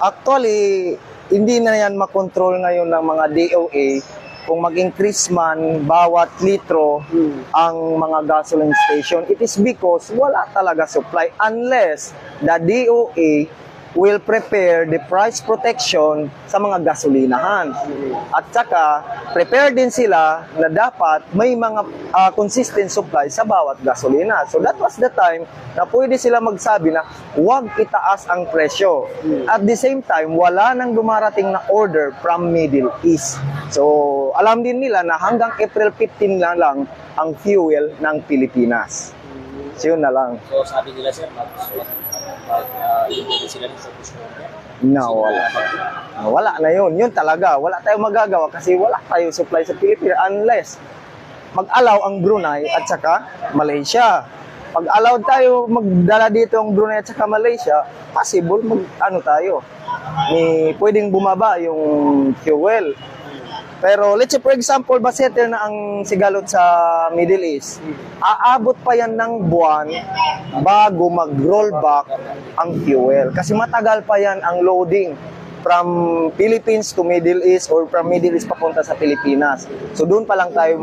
Actually, hindi na yan makontrol ngayon ng mga DOA kung mag-increase man bawat litro ang mga gasoline station. It is because wala talaga supply unless the DOA will prepare the price protection sa mga gasolinahan. At saka, prepare din sila na dapat may mga consistent supply sa bawat gasolina. So that was the time na pwede sila magsabi na huwag itaas ang presyo. At the same time, wala nang dumarating na order from Middle East. So alam din nila na hanggang April 15 na lang ang fuel ng Pilipinas. So yun na lang. So sabi nila sir, hindi sila nag-focus Na wala. Wala na yun. Yun talaga. Wala tayong magagawa kasi wala tayong supply sa Pilipinas unless mag-allow ang Brunei at saka Malaysia. Pag allowed tayo magdala dito ang Brunei at saka Malaysia, possible tayo. Pwedeng bumaba yung fuel. Pero let's say for example, baseter na ang sigalot sa Middle East. Aabot pa yan ng buwan bago mag-roll back ang fuel. Kasi matagal pa yan ang loading from Philippines to Middle East or from Middle East papunta sa Pilipinas. So doon pa lang tayo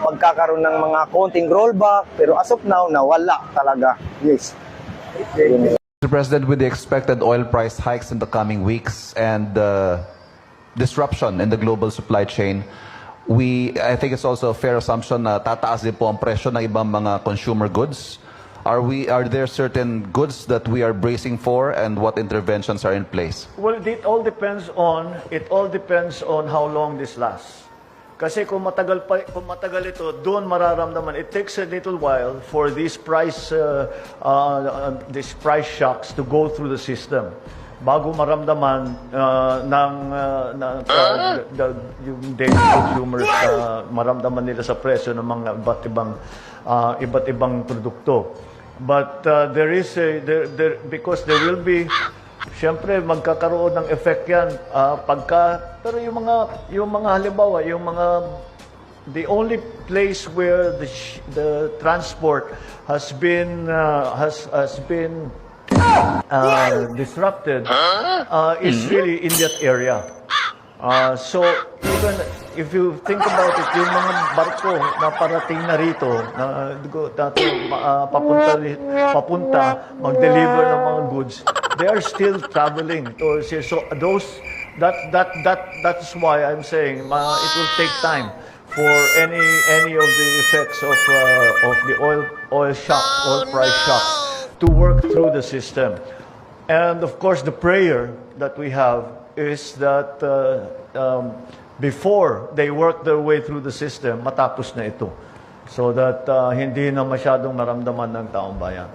magkakaroon ng mga konting rollback. Pero as of now, nawala talaga. Yes. Mr. President, with the expected oil price hikes in the coming weeks and disruption in the global supply chain, I think it's also a fair assumption na tataas din po ang presyo ng ibang mga consumer goods. Are there certain goods that we are bracing for, and what interventions are in place? Well, it all depends on how long this lasts. Kasi kung matagal ito, doon mararamdaman. It takes a little while for these price shocks to go through the system bago maramdaman yung daily consumers, maramdaman nila sa presyo ng mga iba't ibang produkto. But because there will be, siyempre magkakaroon ng effect yan pero yung mga halimbawa, the only place where the transport has been disrupted is really in that area. So even if you think about it, yung mga barko na parating na rito, papunta, mag-deliver ng mga goods, they are still traveling towards here. So that's why I'm saying it will take time for any of the effects of the oil price shock to work through the system. And of course, the prayer that we have is that before they work their way through the system, matapos na ito. So that hindi na masyadong maramdaman ng taong bayan.